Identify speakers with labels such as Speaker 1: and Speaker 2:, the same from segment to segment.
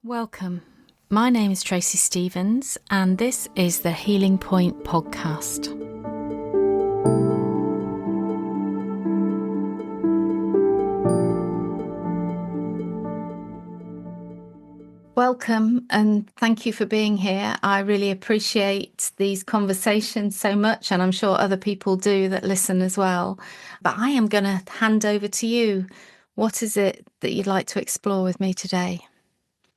Speaker 1: Welcome. My name is Tracey Stevens, and this is the Healing Point podcast. Welcome, and thank you for being here. I really appreciate these conversations so much, and I'm sure other people do that listen as well. But I am going to hand over to you. What is it that you'd like to explore with me today?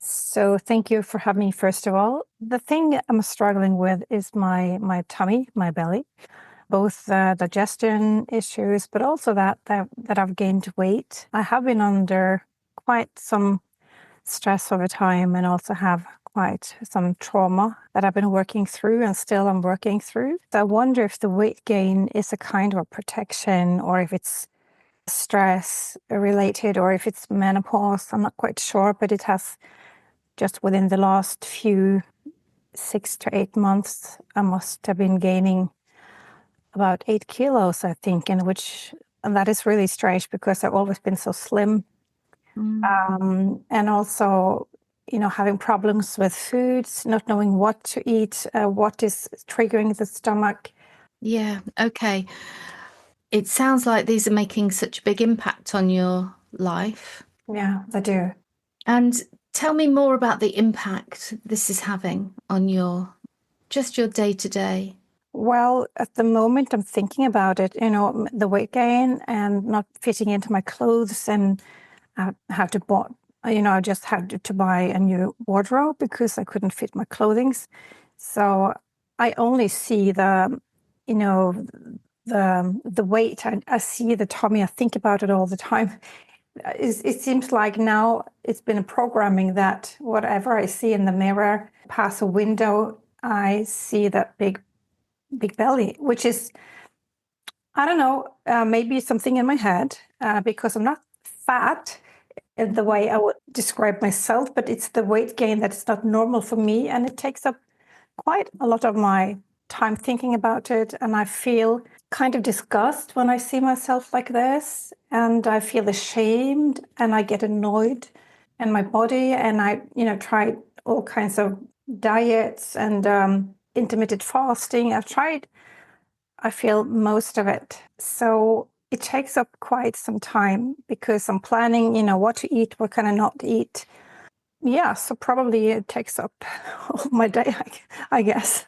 Speaker 2: So thank you for having me, first of all. The thing I'm struggling with is my tummy, my belly, both digestion issues, but also that I've gained weight. I have been under quite some stress over time and also have quite some trauma that I've been working through and still I'm working through. So I wonder if the weight gain is a kind of protection or if it's stress related or if it's menopause. I'm not quite sure, but it has just within the last few 6 to 8 months, I must have been gaining about 8 kilos, I think, and that is really strange because I've always been so slim. And also, having problems with foods, not knowing what to eat, what is triggering the stomach.
Speaker 1: Yeah, okay. It sounds like these are making such a big impact on your life.
Speaker 2: Yeah, they do.
Speaker 1: And tell me more about the impact this is having on your day to day.
Speaker 2: Well, at the moment, I'm thinking about it, the weight gain and not fitting into my clothes, and I had to buy, I just had to buy a new wardrobe because I couldn't fit my clothing. So I only see the weight. I see the tummy. I think about it all the time. It seems like now it's been a programming that whatever I see in the mirror, past a window, I see that big belly, which is, I don't know, maybe something in my head because I'm not fat in the way I would describe myself, but it's the weight gain that's not normal for me. And it takes up quite a lot of my time thinking about it. And I feel kind of disgust when I see myself like this. And I feel ashamed and I get annoyed in my body. And I, tried all kinds of diets and intermittent fasting. I feel most of it. So it takes up quite some time because I'm planning, what to eat, what can I not eat. Yeah, so probably it takes up all my day, I guess.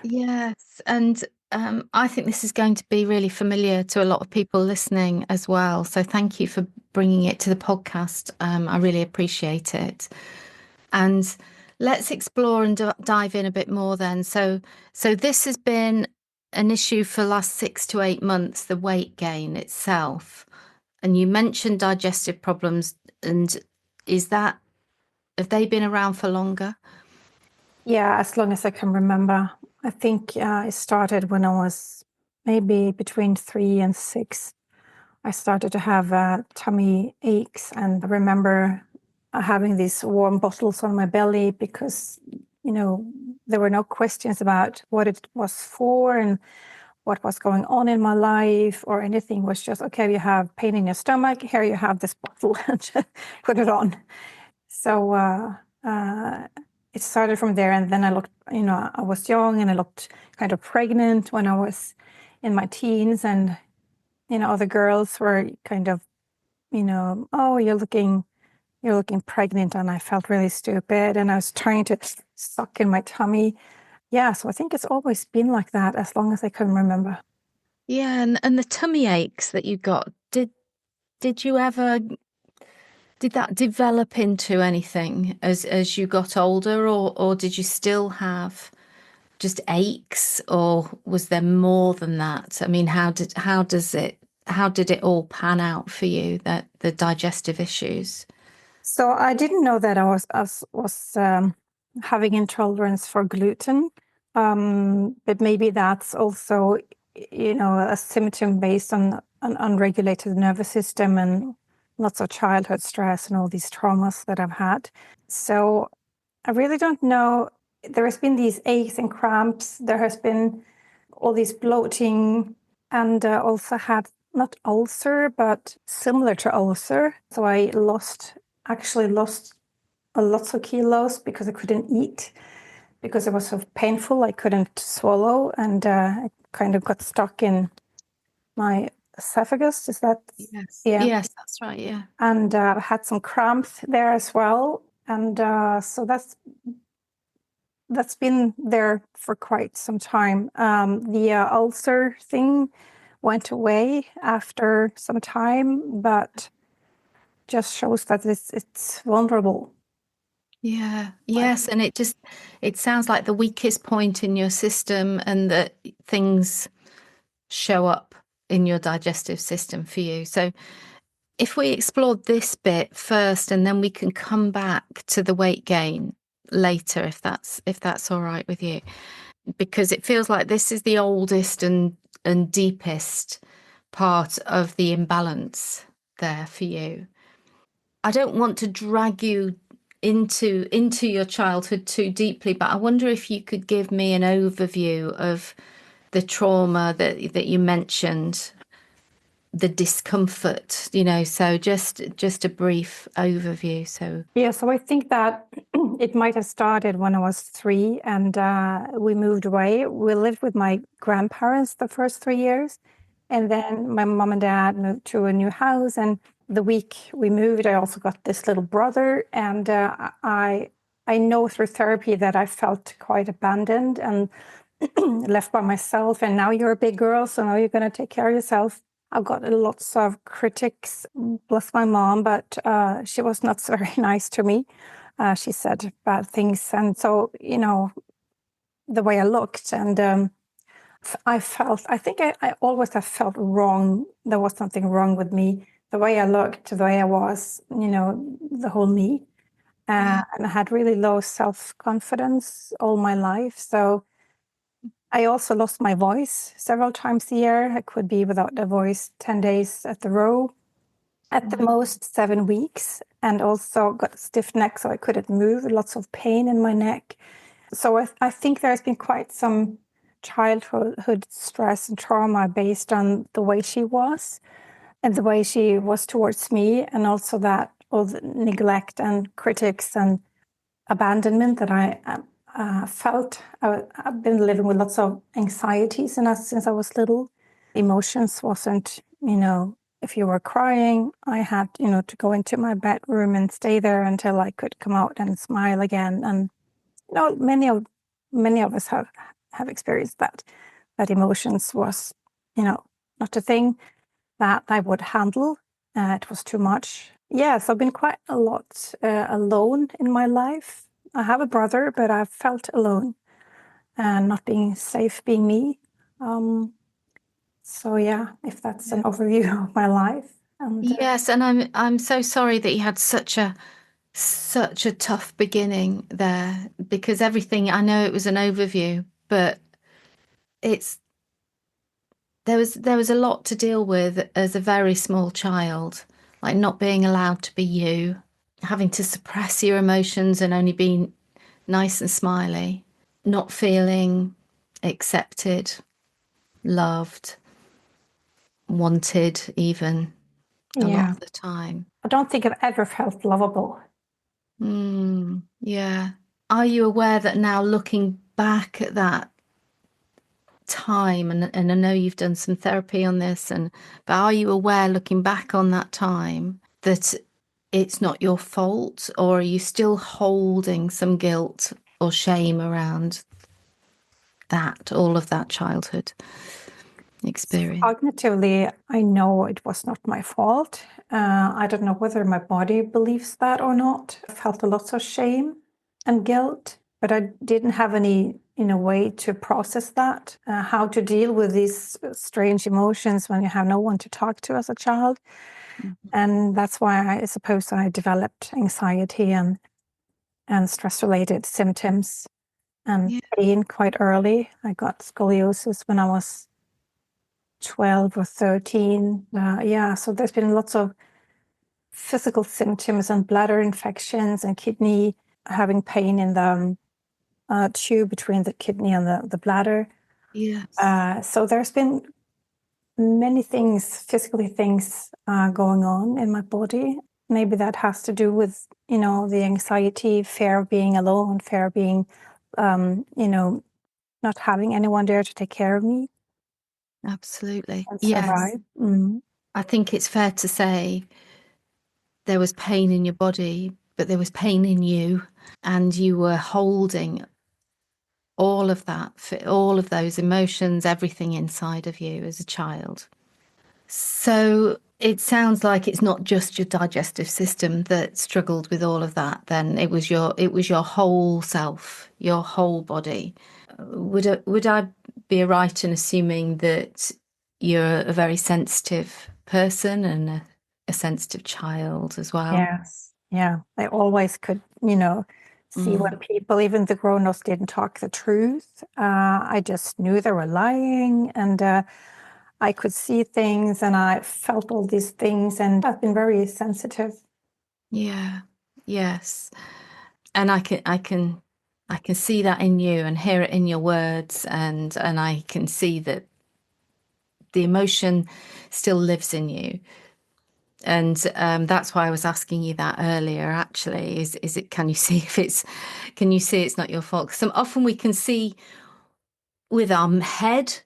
Speaker 1: Yes, and I think this is going to be really familiar to a lot of people listening as well. So thank you for bringing it to the podcast. I really appreciate it. And let's explore and dive in a bit more then. So this has been an issue for the last 6 to 8 months, the weight gain itself. And you mentioned digestive problems, and have they been around for longer?
Speaker 2: Yeah, as long as I can remember. I think it started when I was maybe between 3 and 6. I started to have tummy aches, and I remember having these warm bottles on my belly because, there were no questions about what it was for and what was going on in my life or anything. It was just, okay, you have pain in your stomach, here you have this bottle, and just put it on. So it started from there, and then I looked, I was young and I looked kind of pregnant when I was in my teens, and other girls were kind of, oh, you're looking pregnant, and I felt really stupid, and I was trying to suck in my tummy. Yeah, so I think it's always been like that as long as I can remember.
Speaker 1: Yeah, and the tummy aches that you got, did you ever did that develop into anything as you got older, or did you still have just aches, or was there more than that? I mean, how did it all pan out for you, that the digestive issues?
Speaker 2: So I didn't know that I was having intolerance for gluten, but maybe that's also, a symptom based on an unregulated nervous system and lots of childhood stress and all these traumas that I've had. So I really don't know. There has been these aches and cramps. There has been all these bloating, and also had not ulcer, but similar to ulcer. So I actually lost lots of kilos because I couldn't eat, because it was so painful. I couldn't swallow, and I kind of got stuck in my esophagus. Is that?
Speaker 1: Yes.
Speaker 2: Yeah.
Speaker 1: Yes, that's right. Yeah.
Speaker 2: And had some cramps there as well. And so that's been there for quite some time. The ulcer thing went away after some time, but just shows that it's vulnerable.
Speaker 1: Yeah. Yes. And it sounds like the weakest point in your system, and that things show up in your digestive system for you. So if we explored this bit first, and then we can come back to the weight gain later, if that's all right with you, because it feels like this is the oldest and deepest part of the imbalance there for you. I don't want to drag you into your childhood too deeply, but I wonder if you could give me an overview of the trauma that you mentioned, the discomfort, so just a brief overview. So
Speaker 2: Yeah, so I think that it might have started when I was 3, and we moved away. We lived with my grandparents the first 3 years, and then my mom and dad moved to a new house. And the week we moved, I also got this little brother, and I know through therapy that I felt quite abandoned and left by myself. And now you're a big girl, so now you're going to take care of yourself. I've got lots of critics, bless my mom, but she was not so very nice to me. She said bad things. And so, the way I looked, and I think I always have felt wrong. There was something wrong with me. The way I looked, the way I was, the whole me.
Speaker 1: yeah,
Speaker 2: And I had really low self-confidence all my life. So I also lost my voice several times a year. I could be without a voice 10 days at the row, at the most 7 weeks, and also got a stiff neck, so I couldn't move, lots of pain in my neck. So I think there's been quite some childhood stress and trauma based on the way she was and the way she was towards me, and also that all the neglect and critics and abandonment that I felt. I've been living with lots of anxieties since I was little. Emotions wasn't, if you were crying, I had, to go into my bedroom and stay there until I could come out and smile again. And many of us have experienced that. That emotions was, not a thing that I would handle. It was too much. Yes, I've been quite a lot alone in my life. I have a brother, but I've felt alone and not being safe being me. So yeah, if that's an overview of my life. And
Speaker 1: yes, and I'm so sorry that you had such a tough beginning there, because everything, I know it was an overview, but it's there was a lot to deal with as a very small child, like not being allowed to be you, having to suppress your emotions and only being nice and smiley, not feeling accepted, loved, wanted even a lot
Speaker 2: yeah,
Speaker 1: of the time.
Speaker 2: I don't think I've ever felt lovable.
Speaker 1: Yeah. Are you aware that now, looking back at that time, and I know you've done some therapy on this, but are you aware, looking back on that time, that it's not your fault, or are you still holding some guilt or shame around all of that childhood experience?
Speaker 2: Cognitively, I know it was not my fault. I don't know whether my body believes that or not. I felt a lot of shame and guilt, but I didn't have any, way to process that, how to deal with these strange emotions when you have no one to talk to as a child. And that's why I suppose I developed anxiety and stress-related symptoms and
Speaker 1: Yeah.
Speaker 2: pain quite early. I got scoliosis when I was 12 or 13. Yeah, so there's been lots of physical symptoms and bladder infections and kidney, having pain in the tube between the kidney and the bladder.
Speaker 1: Yes.
Speaker 2: So there's been many things, physically things going on in my body. maybe that has to do with, the anxiety, fear of being alone, fear of being, not having anyone there to take care of me
Speaker 1: Absolutely.
Speaker 2: and
Speaker 1: Yes.
Speaker 2: survive. Mm.
Speaker 1: I think it's fair to say there was pain in your body, but there was pain in you, and you were holding all of that, all of those emotions, everything inside of you as a child. So it sounds like it's not just your digestive system that struggled with all of that. Then it was your whole self, your whole body. Would I be right in assuming that you're a very sensitive person and a sensitive child as well?
Speaker 2: Yes. Yeah. I always could, see when
Speaker 1: Mm.
Speaker 2: people, even the grown-ups, didn't talk the truth. I just knew they were lying, and I could see things, and I felt all these things, and I've been very sensitive.
Speaker 1: Yeah. Yes. And I can see that in you and hear it in your words, and I can see that the emotion still lives in you. And that's why I was asking you that earlier. Actually, is it? Can you see if it's? Can you see it's not your fault? Because often we can see with our head.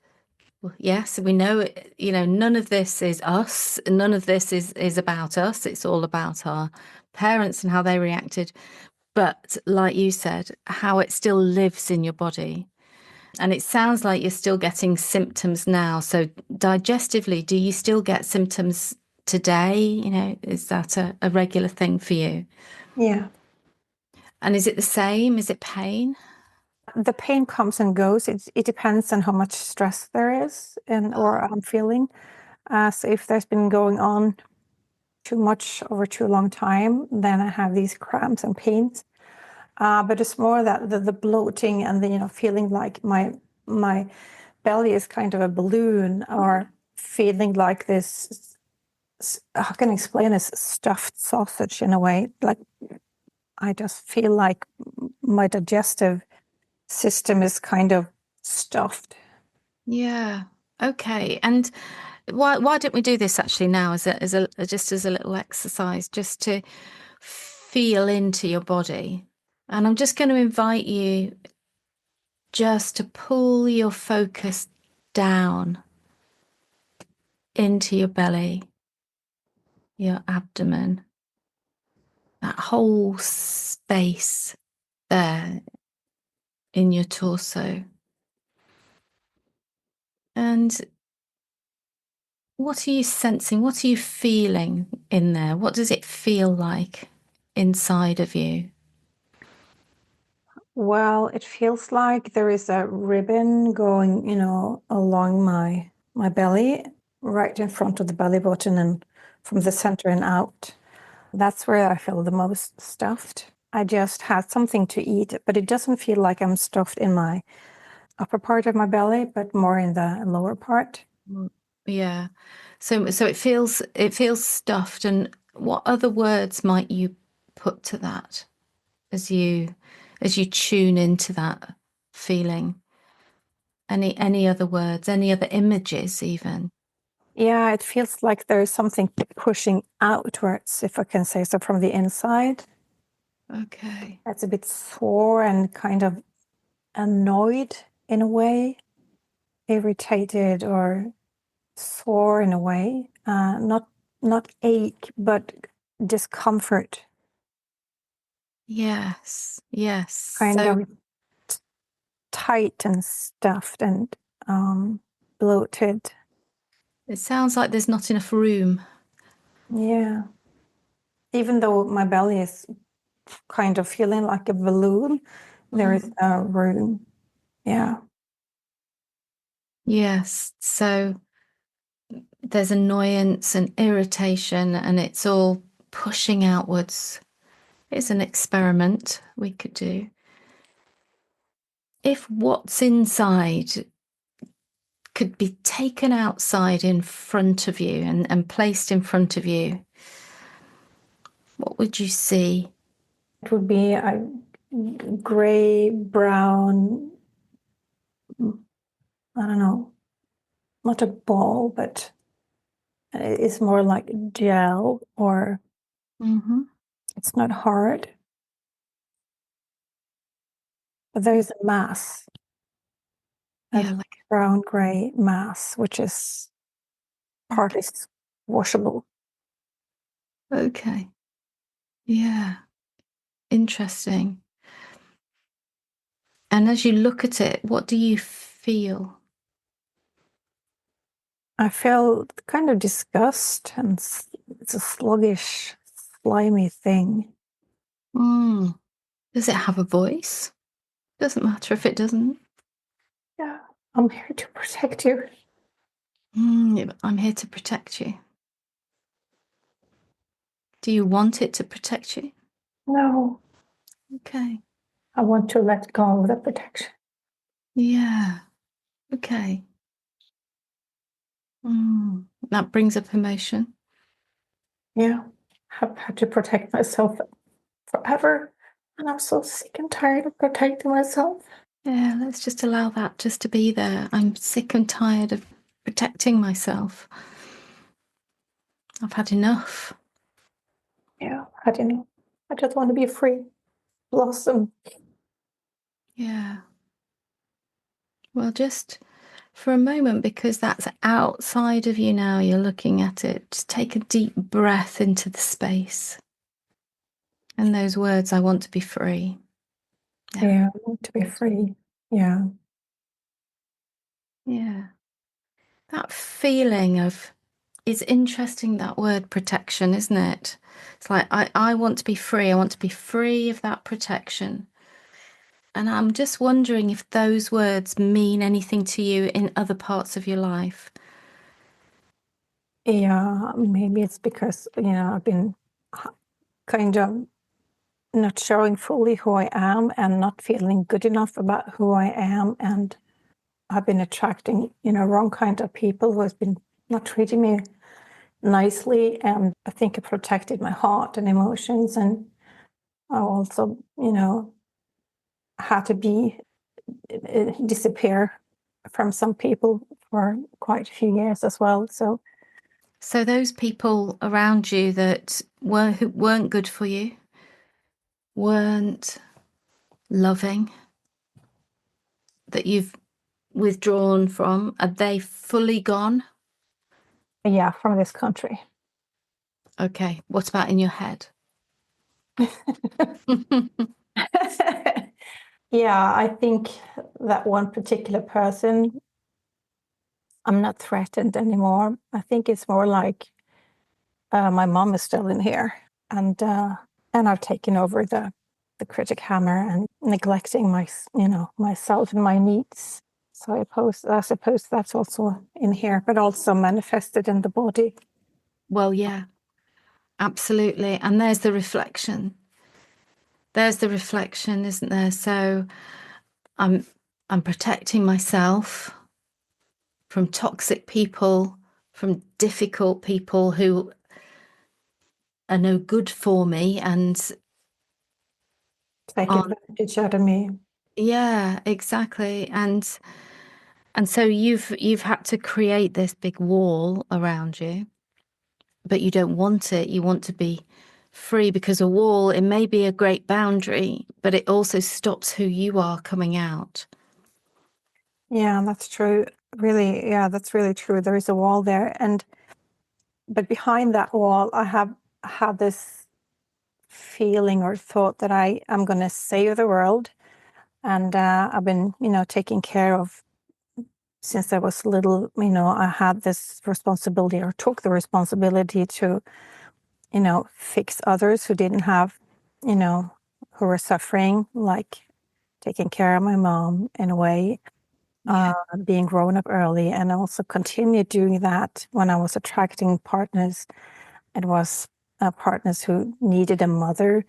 Speaker 1: Yes, we know it, none of this is us. None of this is about us. It's all about our parents and how they reacted. But like you said, how it still lives in your body. And it sounds like you're still getting symptoms now. So digestively, do you still get symptoms today? Is that a regular thing for you?
Speaker 2: Yeah.
Speaker 1: And is it the same? Is it pain?
Speaker 2: The pain comes and goes. It depends on how much stress there is and or I'm feeling. So if there's been going on too much over too long time, then I have these cramps and pains. But it's more that the bloating and the feeling like my belly is kind of a balloon, or feeling like this. How can I explain this? Stuffed sausage in a way. Like I just feel like my digestive system is kind of stuffed.
Speaker 1: Yeah. Okay. And why don't we do this actually now as a just as a little exercise, just to feel into your body. And I'm just going to invite you just to pull your focus down into your belly, your abdomen, that whole space there in your torso. And what are you sensing? What are you feeling in there? What does it feel like inside of you?
Speaker 2: Well, it feels like there is a ribbon going, along my belly, right in front of the belly button and from the center and out. That's where I feel the most stuffed. I just had something to eat, but it doesn't feel like I'm stuffed in my upper part of my belly, but more in the lower part.
Speaker 1: Mm. Yeah. So it feels stuffed. And what other words might you put to that as you tune into that feeling? Any other words, any other images even?
Speaker 2: Yeah, it feels like there's something pushing outwards, if I can say so, from the inside.
Speaker 1: Okay.
Speaker 2: That's a bit sore and kind of annoyed in a way, irritated or sore in a way. Not ache, but discomfort,
Speaker 1: Yes. Yes.
Speaker 2: kind
Speaker 1: So
Speaker 2: of tight and stuffed and bloated.
Speaker 1: it sounds like there's not enough room.
Speaker 2: Yeah. Even though my belly is kind of feeling like a balloon, there is
Speaker 1: Mm.
Speaker 2: a room. Yeah.
Speaker 1: Yes. So there's annoyance and irritation, and it's all pushing outwards. It's an experiment we could do. If what's inside could be taken outside in front of you and placed in front of you, what would you see?
Speaker 2: It would be a gray, brown, I don't know, not a ball, but it's more like gel or
Speaker 1: Mm-hmm.
Speaker 2: It's not hard, but there is a mass, a
Speaker 1: Yeah, like,
Speaker 2: brown gray mass, which is partly washable.
Speaker 1: okay. Yeah, interesting. And as you look at it, what do you feel?
Speaker 2: I feel kind of disgust, and it's a sluggish, slimy thing.
Speaker 1: Mm. Does it have a voice? Doesn't matter if it doesn't.
Speaker 2: Yeah, I'm here to protect you.
Speaker 1: I'm here to protect you. Do you want it to protect you?
Speaker 2: No,
Speaker 1: Okay.
Speaker 2: I want to let go of the protection.
Speaker 1: Yeah. Okay. That brings up emotion.
Speaker 2: Yeah, I've had to protect myself forever, and I'm so sick and tired of protecting myself.
Speaker 1: Yeah, let's just allow that just to be there. I'm sick and tired of protecting myself. I've had enough.
Speaker 2: Yeah, I don't know. I just want to be free, blossom.
Speaker 1: Yeah. Well, just for a moment, because that's outside of you now, you're looking at it. Just take a deep breath into the space. And those words, I want to be free.
Speaker 2: Yeah, I want to be free. Yeah.
Speaker 1: Yeah. That feeling of, it's interesting, that word protection, isn't it? It's like, I want to be free. I want to be free of that protection. And I'm just wondering if those words mean anything to you in other parts of your life.
Speaker 2: Yeah, maybe it's because, I've been kind of not showing fully who I am and not feeling good enough about who I am. And I've been attracting, wrong kind of people who has been not treating me nicely. And I think it protected my heart and emotions. And I also, had to disappear from some people for quite a few years as well.
Speaker 1: So those people around you that who weren't good for you, weren't loving, that you've withdrawn from, are they fully gone?
Speaker 2: yeah, from this country.
Speaker 1: Okay. What about in your head?
Speaker 2: Yeah, I think that one particular person, I'm not threatened anymore. I think it's more like my mom is still in here, and I've taken over the critic hammer and neglecting myself and my needs. So I suppose that's also in here, but also manifested in the body.
Speaker 1: Well, yeah, absolutely. And there's the reflection. There's the reflection, isn't there? So I'm I'm protecting myself from toxic people, from difficult people who are no good for me, and
Speaker 2: Take
Speaker 1: aren't.
Speaker 2: advantage out of me.
Speaker 1: Yeah, exactly. And so you've had to create this big wall around you, but you don't want it. You want to be free, because a wall, it may be a great boundary, but it also stops who you are coming out.
Speaker 2: Yeah, that's true. Really, yeah, that's really true. There is a wall there, but behind that wall, I have had this feeling or thought that I am going to save the world, and I've been, taking care of since I was little. I had this responsibility, or took the responsibility to, fix others who didn't have, you know, who were suffering, like taking care of my mom in a way,
Speaker 1: Yeah.
Speaker 2: being grown up early, and also continued doing that when I was attracting partners. It was partners who needed a mother.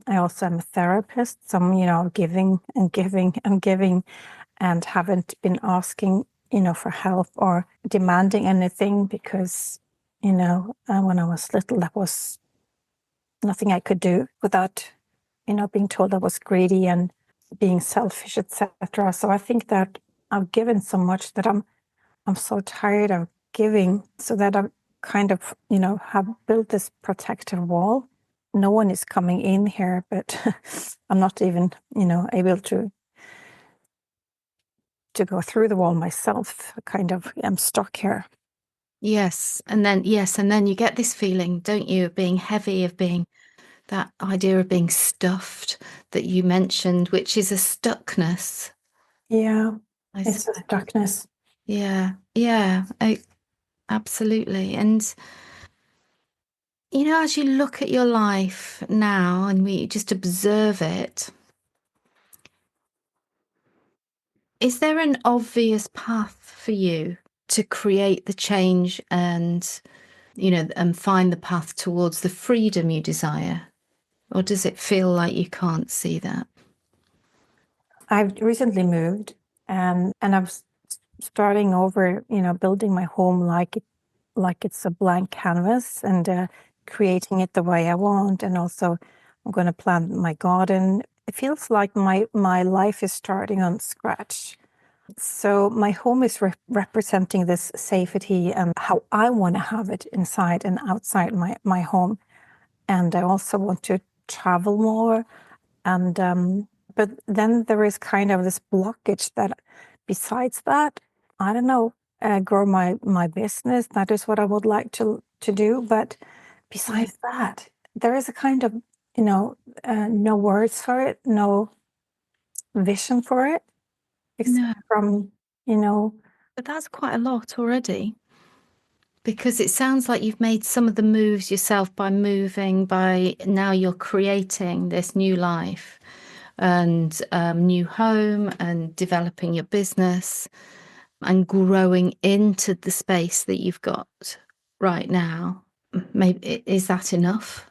Speaker 2: I also am a therapist, so I'm, giving and giving and giving, and haven't been asking, for help or demanding anything, because, when I was little, that was nothing I could do without, being told I was greedy and being selfish, etc. So I think that I've given so much that I'm so tired of giving, so that I've kind of, have built this protective wall. no one is coming in here, but I'm not even, able to go through the wall myself. Kind of, I'm stuck here.
Speaker 1: Yes, and then you get this feeling, don't you, of being heavy, of being that idea of being stuffed that you mentioned, which is a stuckness,
Speaker 2: Yeah,
Speaker 1: I
Speaker 2: it's a
Speaker 1: suppose.
Speaker 2: stuckness.
Speaker 1: Absolutely. And as you look at your life now and we just observe it, is there an obvious path for you to create the change and find the path towards the freedom you desire? Or does it feel like you can't see that?
Speaker 2: I've recently moved, and I'm starting over, building my home like it's a blank canvas, and creating it the way I want. And also, I'm going to plant my garden. It feels like my life is starting on scratch. So my home is representing this safety and how I want to have it inside and outside my home. And I also want to travel more. And but then there is kind of this blockage that, besides that, I don't know, grow my business. That is what I would like to do. But
Speaker 1: Yeah.
Speaker 2: besides that, there is a kind of, no words for it, no vision for it, except
Speaker 1: No,
Speaker 2: from, you know,
Speaker 1: but that's quite a lot already because it sounds like you've made some of the moves yourself by moving, by now you're creating this new life and new home and developing your business and growing into the space that you've got right now. Maybe is that enough?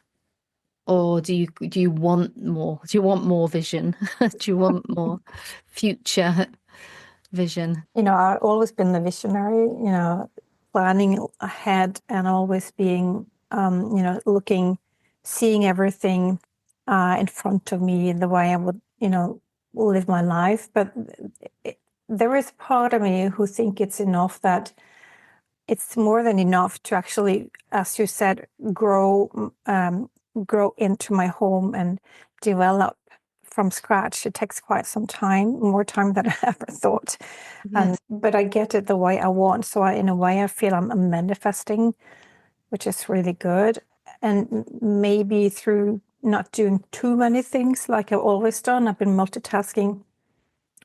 Speaker 1: Or do you want more? Do you want more vision? Do you want more future vision?
Speaker 2: I've always been the visionary, planning ahead and always being, looking, seeing everything in front of me in the way I would, live my life. But it, there is part of me who think it's enough, that it's more than enough to actually, as you said, grow into my home and develop from scratch. It takes quite some time, more time than I ever thought.
Speaker 1: Yes.
Speaker 2: But I get it the way I want. So in a way, I feel I'm manifesting, which is really good. And maybe through not doing too many things like I've always done, I've been multitasking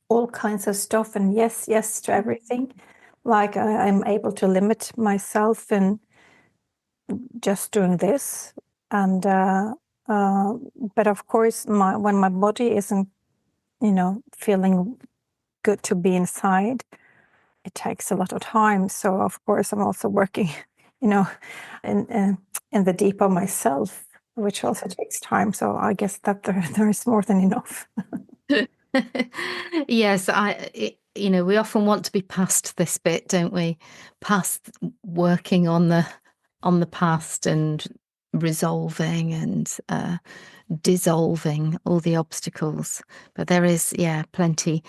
Speaker 2: all kinds of stuff and yes to everything. Like I'm able to limit myself in just doing this. And uh, but of course, when my body isn't, feeling good to be inside, it takes a lot of time. So of course, I'm also working, you know, in in the deep of myself, which also takes time. So I guess that there is more than enough.
Speaker 1: Yes, we often want to be past this bit, don't we? Past working on the past and resolving and dissolving all the obstacles. But there is, yeah, plenty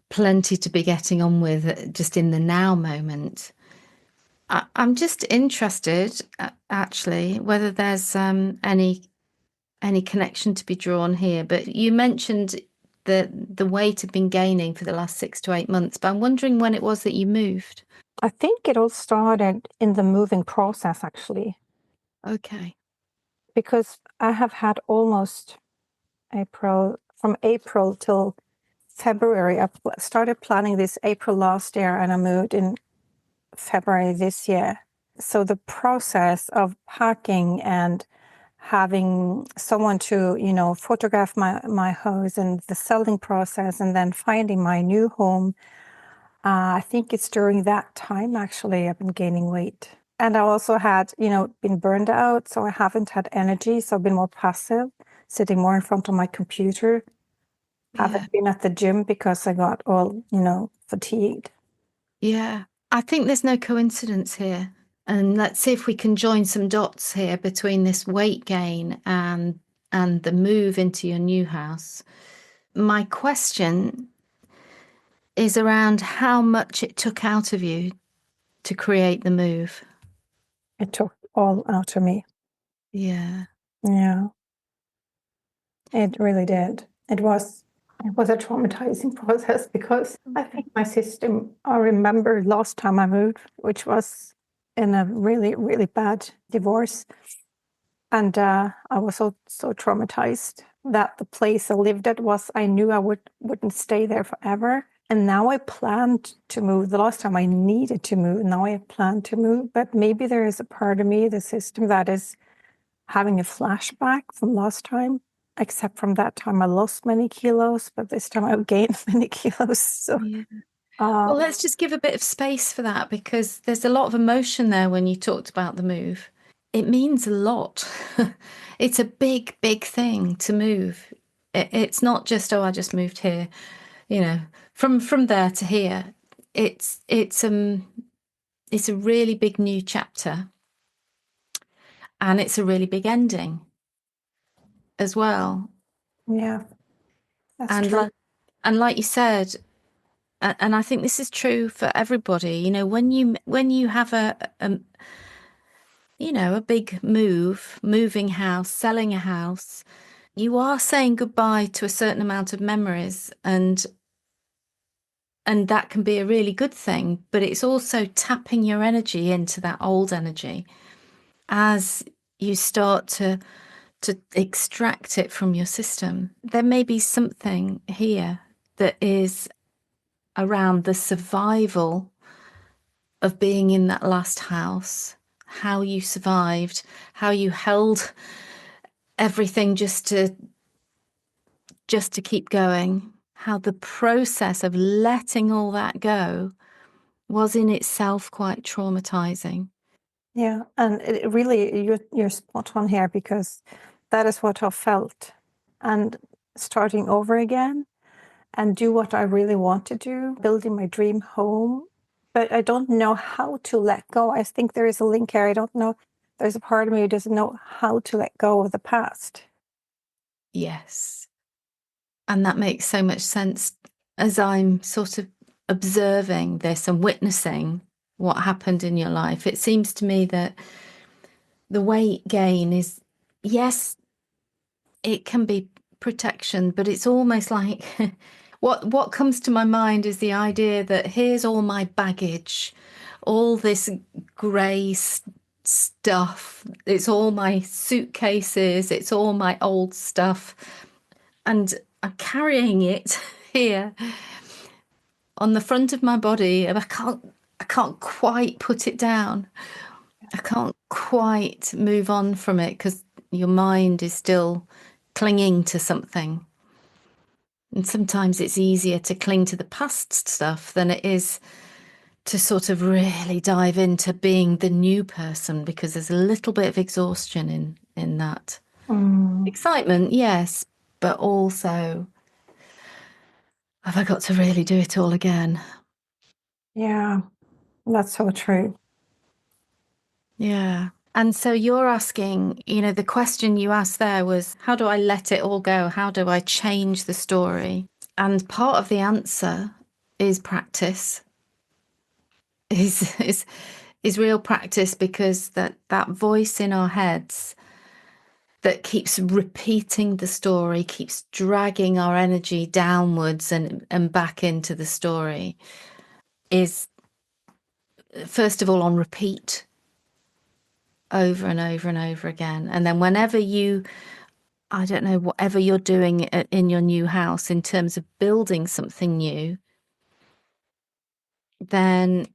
Speaker 1: to be getting on with just in the now moment. I'm just interested, actually, whether there's any connection to be drawn here. But you mentioned the weight had been gaining for the last 6 to 8 months. But I'm wondering when it was that you moved.
Speaker 2: I think it all started in the moving process, actually,
Speaker 1: Okay.
Speaker 2: because I have had almost from April till February. I started planning this April last year, and I moved in February this year. So the process of packing and having someone to, photograph my house, and the selling process, and then finding my new home, I think it's during that time, actually, I've been gaining weight. And I also had, been burned out, so I haven't had energy. So I've been more passive, sitting more in front of my computer.
Speaker 1: Yeah.
Speaker 2: Haven't been at the gym because I got all, fatigued.
Speaker 1: Yeah. I think there's no coincidence here. And let's see if we can join some dots here between this weight gain and the move into your new house. My question is around how much it took out of you to create the move.
Speaker 2: It took all out of me.
Speaker 1: Yeah.
Speaker 2: Yeah. It really did. It was a traumatizing process because I think my system, I remember last time I moved, which was in a really, really bad divorce. And I was so traumatized that the place I lived at was, I knew I wouldn't stay there forever. And now I planned to move. The last time I needed to move, now I planned to move. But maybe there is a part of me, the system, that is having a flashback from last time. Except from that time, I lost many kilos, but this time I've gained many kilos. So,
Speaker 1: Yeah. Well, let's just give a bit of space for that, because there's a lot of emotion there when you talked about the move. It means a lot. It's a big, big thing to move. It's not just, oh, I just moved here, you know, from there to here. It's a really big new chapter, and it's a really big ending as well.
Speaker 2: yeah, that's
Speaker 1: And
Speaker 2: true.
Speaker 1: and like you said, and I think this is true for everybody, you know, when you have a big moving house, selling a house, you are saying goodbye to a certain amount of memories, and that can be a really good thing, but it's also tapping your energy into that old energy as you start to extract it from your system. There may be something here that is around the survival of being in that last house, how you survived, how you held everything just to keep going, how the process of letting all that go was in itself quite traumatizing.
Speaker 2: Yeah, and it really, you're spot on here, because that is what I felt. And starting over again and do what I really want to do, building my dream home. But I don't know how to let go. I think there is a link here. I don't know. There's a part of me who doesn't know how to let go of the past.
Speaker 1: Yes. And that makes so much sense as I'm sort of observing this and witnessing what happened in your life. It seems to me that the weight gain is, yes, it can be protection, but it's almost like what comes to my mind is the idea that here's all my baggage, all this grey stuff. It's all my suitcases, it's all my old stuff, and I'm carrying it here on the front of my body, and I can't quite put it down. I can't quite move on from it because your mind is still clinging to something. And sometimes it's easier to cling to the past stuff than it is to sort of really dive into being the new person, because there's a little bit of exhaustion in that.
Speaker 2: Mm,
Speaker 1: Excitement, yes, but also, have I got to really do it all again?
Speaker 2: yeah, that's so true.
Speaker 1: Yeah. And so you're asking, the question you asked there was, how do I let it all go? How do I change the story? And part of the answer is practice, is real practice, because that voice in our heads that keeps repeating the story, keeps dragging our energy downwards and back into the story, is first of all on repeat over and over and over again. And then whenever I don't know, whatever you're doing in your new house in terms of building something new, then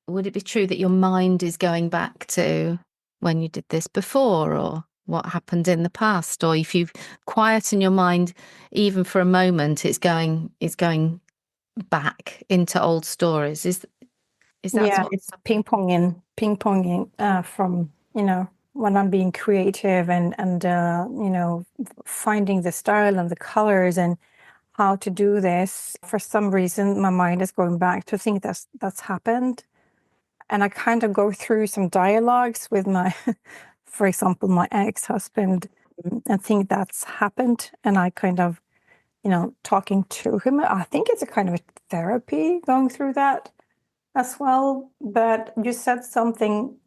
Speaker 1: would it be true that your mind is going back to when you did this before, or what happened in the past? Or if you quieten your mind even for a moment, it's going back into old stories. Is that
Speaker 2: Yeah,
Speaker 1: what?
Speaker 2: it's ping ponging from, when I'm being creative and finding the style and the colors and how to do this. For some reason, my mind is going back to think that's happened, and I kind of go through some dialogues with my, for example, my ex-husband, and think that's happened, and I kind of, talking to him. I think it's a kind of a therapy going through that as well. But you said something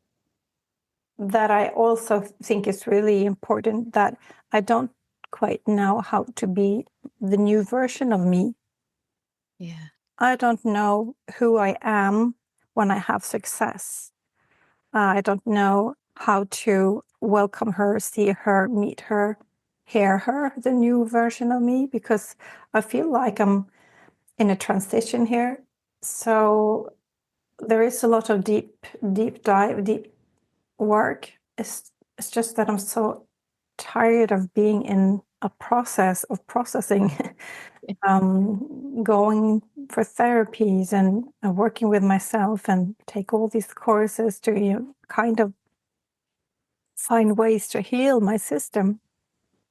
Speaker 2: that I also think is really important, that I don't quite know how to be the new version of me.
Speaker 1: Yeah.
Speaker 2: I don't know who I am when I have success. I don't know how to welcome her, see her, meet her, hear her, the new version of me, because I feel like I'm in a transition here. So there is a lot of deep dive, deep work. It's just that I'm so tired of being in a process of processing, going for therapies and working with myself and take all these courses to, kind of find ways to heal my system.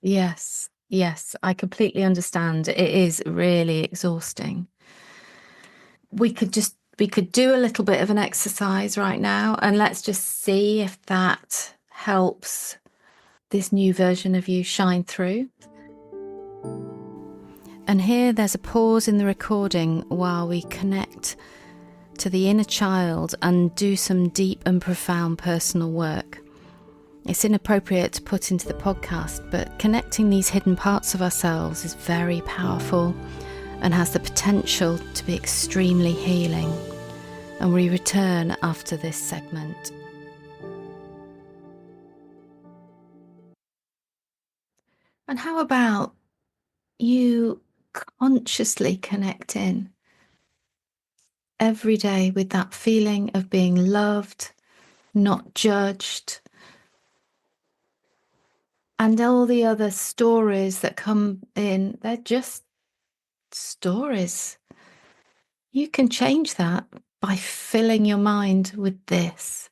Speaker 1: Yes. Yes. I completely understand. It is really exhausting. We could do a little bit of an exercise right now, and let's just see if that helps this new version of you shine through. And here there's a pause in the recording while we connect to the inner child and do some deep and profound personal work. It's inappropriate to put into the podcast, but connecting these hidden parts of ourselves is very powerful and has the potential to be extremely healing. And we return after this segment. And how about you consciously connect in every day with that feeling of being loved, not judged, and all the other stories that come in, they're just stories. You can change that by filling your mind with this.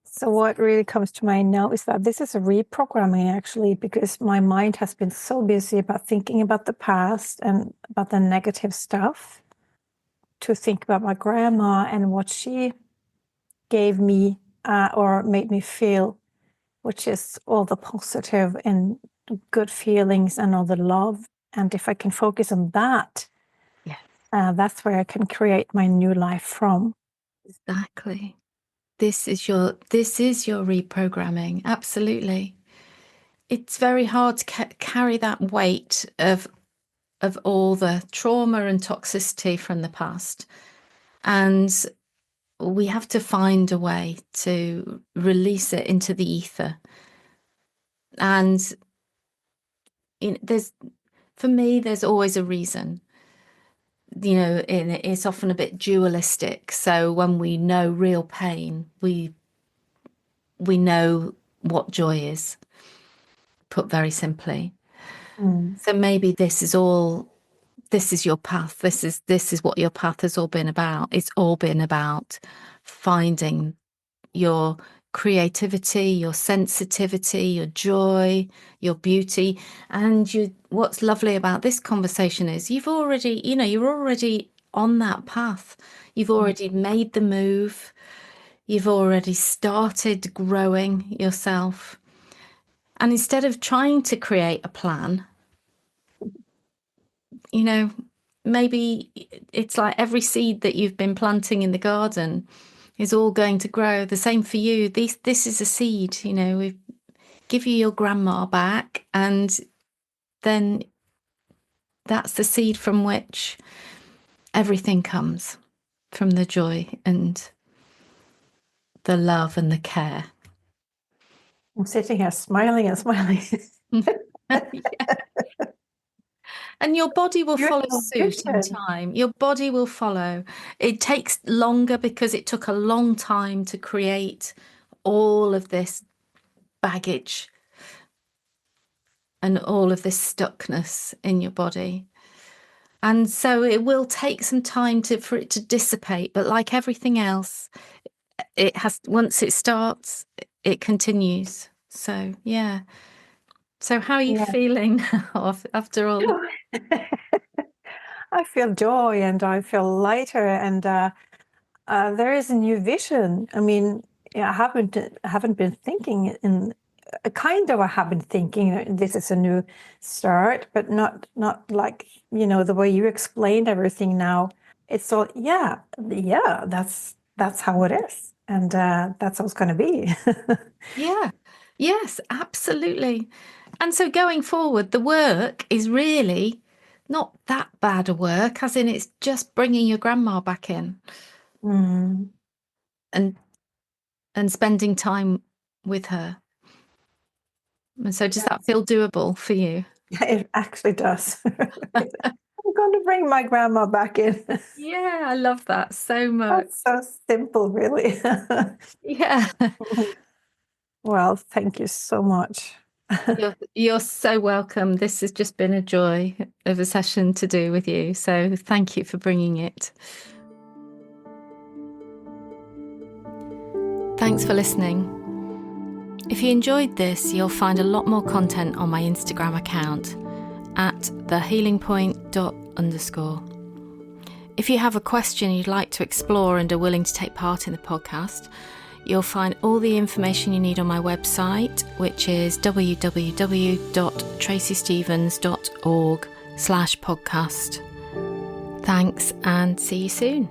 Speaker 2: So what really comes to mind now is that this is a reprogramming, actually, because my mind has been so busy about thinking about the past and about the negative stuff, to think about my grandma and what she gave me, or made me feel, which is all the positive and good feelings and all the love. And if I can focus on that,
Speaker 1: Yeah,
Speaker 2: that's where I can create my new life from.
Speaker 1: exactly. This is your reprogramming. Absolutely. It's very hard to carry that weight of all the trauma and toxicity from the past. And we have to find a way to release it into the ether. And for me, there's always a reason. It's often a bit dualistic. So when we know real pain, we know what joy is, put very simply.
Speaker 2: Mm.
Speaker 1: So maybe this is your path. This is what your path has all been about. It's all been about finding your creativity, your sensitivity, your joy, your beauty. And what's lovely about this conversation is you're already on that path. You've already made the move. You've already started growing yourself. And instead of trying to create a plan, maybe it's like every seed that you've been planting in the garden is all going to grow. The same for you. This is a seed, we give you your grandma back, and then that's the seed from which everything comes, from the joy and the love and the care.
Speaker 2: I'm sitting here smiling and smiling.
Speaker 1: Yeah. And your body will follow
Speaker 2: Beautiful
Speaker 1: suit in
Speaker 2: vision.
Speaker 1: time. Your body will follow. It takes longer because it took a long time to create all of this baggage and all of this stuckness in your body. And so it will take some time for it to dissipate. But like everything else, once it starts, it continues. So, yeah. So how are you
Speaker 2: Yeah.
Speaker 1: feeling now after all?
Speaker 2: I feel joy and I feel lighter, and there is a new vision. I mean, yeah, I haven't been thinking in I have been thinking that this is a new start, but not like, the way you explained everything now. It's all, that's how it is, and that's how it's going to be.
Speaker 1: Yeah. Yes, absolutely. And so going forward, the work is really not that bad a work, as in it's just bringing your grandma back in
Speaker 2: Mm.
Speaker 1: and spending time with her. And so does that feel doable for you?
Speaker 2: It actually does. I'm going to bring my grandma back in.
Speaker 1: Yeah, I love that so much.
Speaker 2: That's so simple, really.
Speaker 1: Yeah.
Speaker 2: Well, thank you so much.
Speaker 1: You're so welcome. This has just been a joy of a session to do with you. So thank you for bringing it. Thanks for listening. If you enjoyed this, you'll find a lot more content on my Instagram account at thehealingpoint._. If you have a question you'd like to explore and are willing to take part in the podcast, you'll find all the information you need on my website, which is www.tracystevens.org/podcast. Thanks and see you soon.